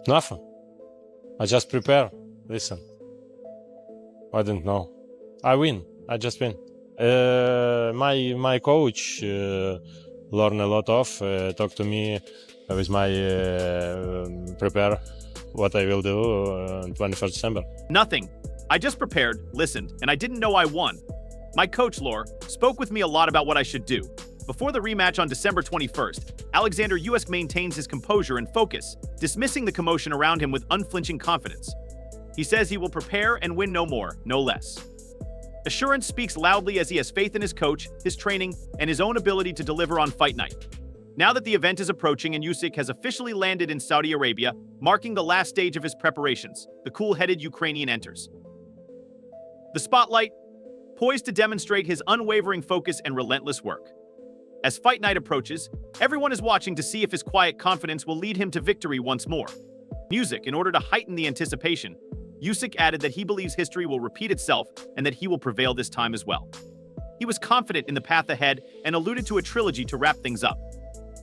Nothing. I just prepare. Listen. I don't know. I win. I just win. My coach learn a lot of. Talk to me with my prepare what I will do on 21st December. Nothing. I just prepared, listened, and I didn't know I won. My coach, Lore, spoke with me a lot about what I should do. Before the rematch on December 21st, Oleksandr Usyk maintains his composure and focus, dismissing the commotion around him with unflinching confidence. He says he will prepare and win no more, no less. Assurance speaks loudly as he has faith in his coach, his training, and his own ability to deliver on fight night. Now that the event is approaching and Usyk has officially landed in Saudi Arabia, marking the last stage of his preparations, the cool-headed Ukrainian enters. The spotlight, poised to demonstrate his unwavering focus and relentless work. As fight night approaches, everyone is watching to see if his quiet confidence will lead him to victory once more. Music, in order to heighten the anticipation, Usyk added that he believes history will repeat itself and that he will prevail this time as well. He was confident in the path ahead and alluded to a trilogy to wrap things up.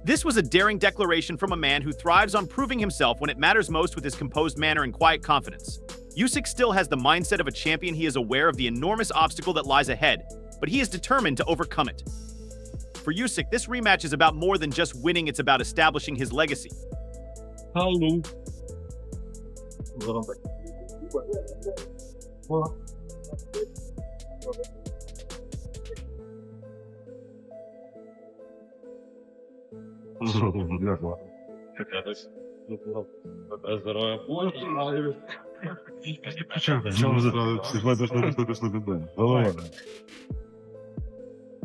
This was a daring declaration from a man who thrives on proving himself when it matters most with his composed manner and quiet confidence. Usyk still has the mindset of a champion. He is aware of the enormous obstacle that lies ahead, but he is determined to overcome it. For Usyk, this rematch is about more than just winning, it's about establishing his legacy. Hello.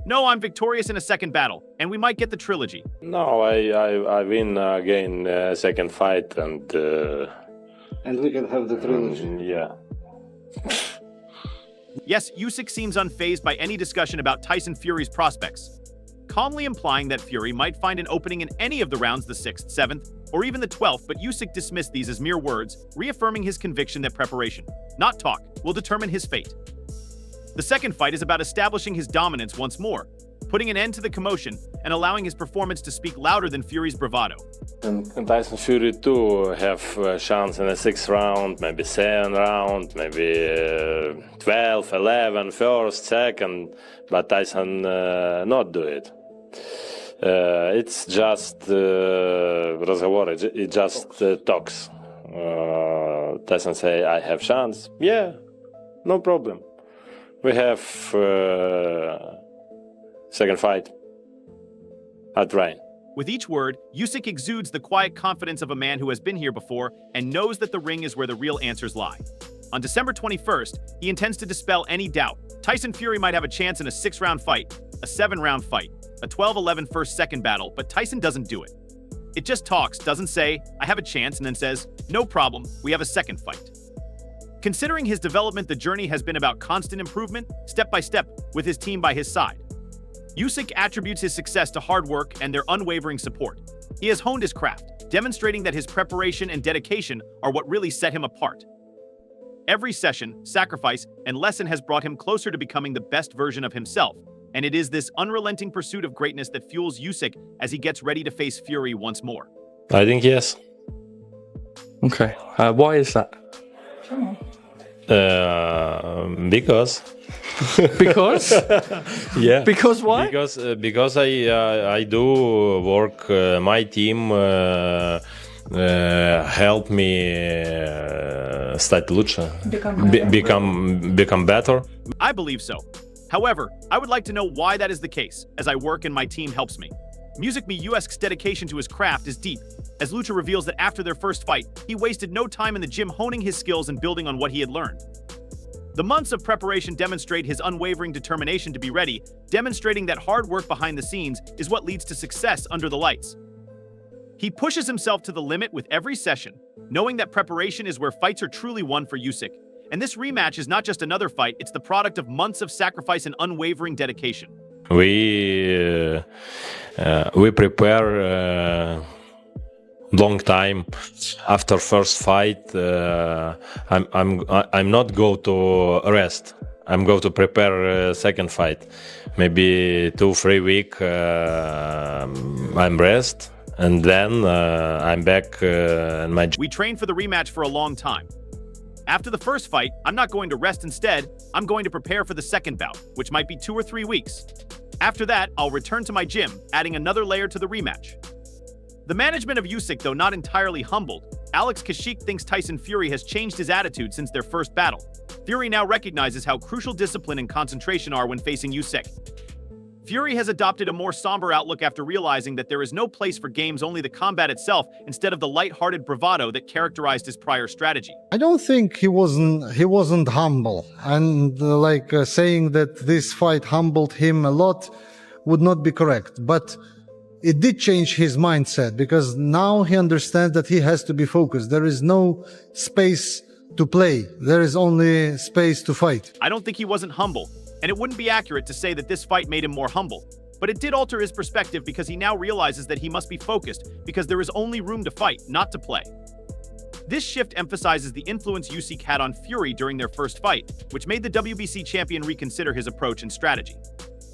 No, I'm victorious in a second battle, and we might get the trilogy. No, I win again second fight and we can have the trilogy. yeah. Yes, Usyk seems unfazed by any discussion about Tyson Fury's prospects, calmly implying that Fury might find an opening in any of the rounds, the 6th, 7th, or even the 12th, but Usyk dismissed these as mere words, reaffirming his conviction that preparation, not talk, will determine his fate. The second fight is about establishing his dominance once more, putting an end to the commotion and allowing his performance to speak louder than Fury's bravado. And Tyson Fury too have a chance in the 6th round, maybe 7th round, maybe 12, 11, first, second, but Tyson not do it. It's just разговор, it just talks. Tyson say, I have chance. Yeah, no problem. We have second fight. I'll try. With each word, Usyk exudes the quiet confidence of a man who has been here before and knows that the ring is where the real answers lie. On December 21st, he intends to dispel any doubt. Tyson Fury might have a chance in a 6-round fight, a 7-round fight, a 12-11 first-second battle, but Tyson doesn't do it. It just talks, doesn't say, I have a chance, and then says, no problem, we have a second fight. Considering his development, the journey has been about constant improvement, step by step, with his team by his side. Usyk attributes his success to hard work and their unwavering support. He has honed his craft, demonstrating that his preparation and dedication are what really set him apart. Every session, sacrifice, and lesson has brought him closer to becoming the best version of himself, and it is this unrelenting pursuit of greatness that fuels Usyk as he gets ready to face Fury once more. I think yes. Okay. Why is that? Because. Because? Yeah. Because why? Because I do work. My team help me стать лучше, become better. I believe so. However, I would like to know why that is the case, as I work and my team helps me. Music Me Usyk's dedication to his craft is deep, as Lucha reveals that after their first fight, he wasted no time in the gym honing his skills and building on what he had learned. The months of preparation demonstrate his unwavering determination to be ready, demonstrating that hard work behind the scenes is what leads to success under the lights. He pushes himself to the limit with every session, knowing that preparation is where fights are truly won for Usyk. And this rematch is not just another fight, it's the product of months of sacrifice and unwavering dedication. We prepare long time after first fight. I'm not go to rest. I'm go to prepare second fight. Maybe 2-3 week I'm rest, and then I'm back in my. We trained for the rematch for a long time. After the first fight, I'm not going to rest. Instead, I'm going to prepare for the second bout, which might be 2 or 3 weeks. After that, I'll return to my gym, adding another layer to the rematch. The management of Usyk, though not entirely humbled, Alex Kashik thinks Tyson Fury has changed his attitude since their first battle. Fury now recognizes how crucial discipline and concentration are when facing Usyk. Fury has adopted a more somber outlook after realizing that there is no place for games, only the combat itself, instead of the light-hearted bravado that characterized his prior strategy. I don't think he wasn't humble, and saying that this fight humbled him a lot would not be correct, but it did change his mindset, because now he understands that he has to be focused. There is no space to play. There is only space to fight. I don't think he wasn't humble, and it wouldn't be accurate to say that this fight made him more humble. But it did alter his perspective, because he now realizes that he must be focused, because there is only room to fight, not to play. This shift emphasizes the influence Usyk had on Fury during their first fight, which made the WBC champion reconsider his approach and strategy.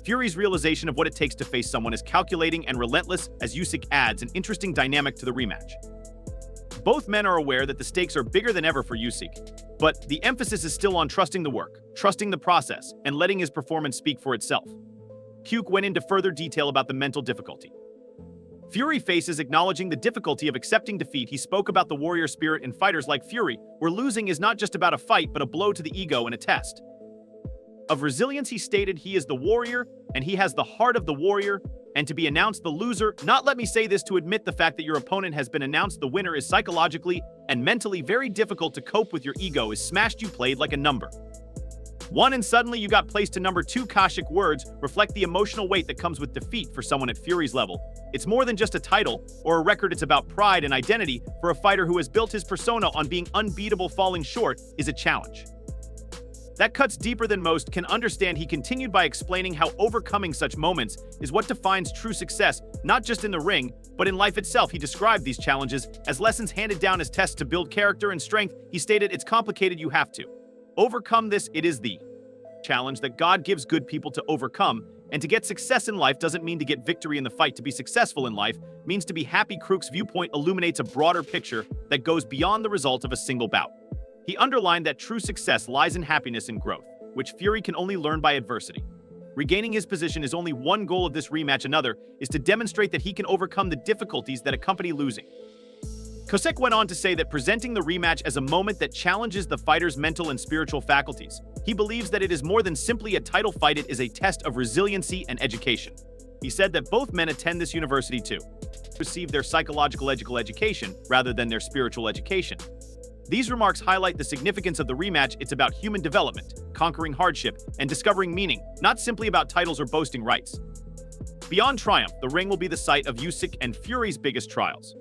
Fury's realization of what it takes to face someone as calculating and relentless as Usyk adds an interesting dynamic to the rematch. Both men are aware that the stakes are bigger than ever for Usyk, but the emphasis is still on trusting the work, trusting the process, and letting his performance speak for itself. Usyk went into further detail about the mental difficulty Fury faces, acknowledging the difficulty of accepting defeat. He spoke about the warrior spirit in fighters like Fury, where losing is not just about a fight, but a blow to the ego and a test of resilience. He stated he is the warrior, and he has the heart of the warrior, and to be announced the loser, not let me say this, to admit the fact that your opponent has been announced the winner is psychologically and mentally very difficult to cope with. Your ego is smashed, you played like a number 1 and suddenly you got placed to number 2. Kashik words reflect the emotional weight that comes with defeat for someone at Fury's level. It's more than just a title or a record, it's about pride and identity. For a fighter who has built his persona on being unbeatable, falling short is a challenge that cuts deeper than most can understand. He continued by explaining how overcoming such moments is what defines true success, not just in the ring, but in life itself. He described these challenges as lessons handed down as tests to build character and strength. He stated, it's complicated, you have to overcome this. It is the challenge that God gives good people to overcome. And to get success in life doesn't mean to get victory in the fight. To be successful in life means to be happy. Crook's viewpoint illuminates a broader picture that goes beyond the result of a single bout. He underlined that true success lies in happiness and growth, which Fury can only learn by adversity. Regaining his position is only one goal of this rematch. Another is to demonstrate that he can overcome the difficulties that accompany losing. Kosek went on to say that presenting the rematch as a moment that challenges the fighter's mental and spiritual faculties. He believes that it is more than simply a title fight, it is a test of resiliency and education. He said that both men attend this university to receive their psychological education rather than their spiritual education. These remarks highlight the significance of the rematch. It's about human development, conquering hardship, and discovering meaning, not simply about titles or boasting rights. Beyond triumph, the ring will be the site of Usyk and Fury's biggest trials.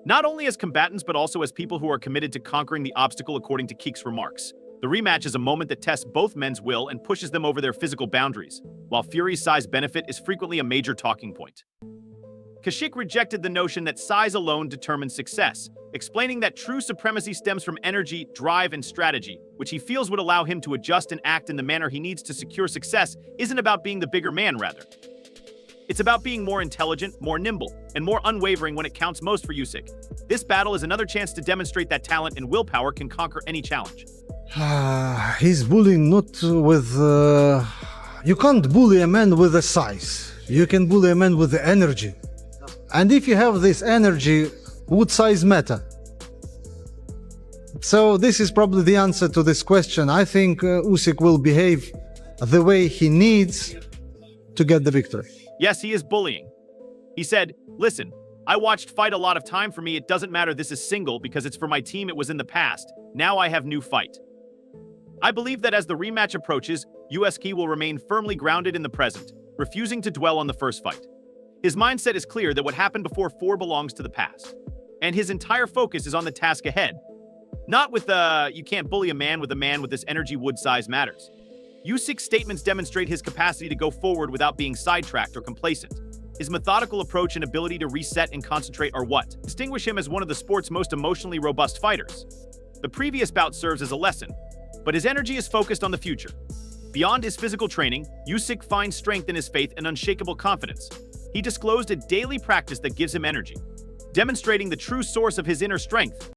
Not only as combatants, but also as people who are committed to conquering the obstacle. According to Keek's remarks, the rematch is a moment that tests both men's will and pushes them over their physical boundaries, while Fury's size benefit is frequently a major talking point. Kashik rejected the notion that size alone determines success, explaining that true supremacy stems from energy, drive, and strategy, which he feels would allow him to adjust and act in the manner he needs to secure success. Isn't about being the bigger man, rather. It's about being more intelligent, more nimble, and more unwavering when it counts most for Usyk. This battle is another chance to demonstrate that talent and willpower can conquer any challenge. He's bullying not with... You can't bully a man with the size. You can bully a man with the energy. And if you have this energy, would size matter? So this is probably the answer to this question. I think Usyk will behave the way he needs to get the victory. Yes, he is bullying. He said, listen, I watched fight a lot of time. For me, it doesn't matter. This is single because it's for my team. It was in the past. Now I have new fight. I believe that as the rematch approaches, Usyk will remain firmly grounded in the present, refusing to dwell on the first fight. His mindset is clear that what happened before belongs to the past. And his entire focus is on the task ahead. Not with you can't bully a man with this energy, wood size matters. Usyk's statements demonstrate his capacity to go forward without being sidetracked or complacent. His methodical approach and ability to reset and concentrate are what distinguish him as one of the sport's most emotionally robust fighters. The previous bout serves as a lesson, but his energy is focused on the future. Beyond his physical training, Usyk finds strength in his faith and unshakable confidence. he disclosed a daily practice that gives him energy, demonstrating the true source of his inner strength.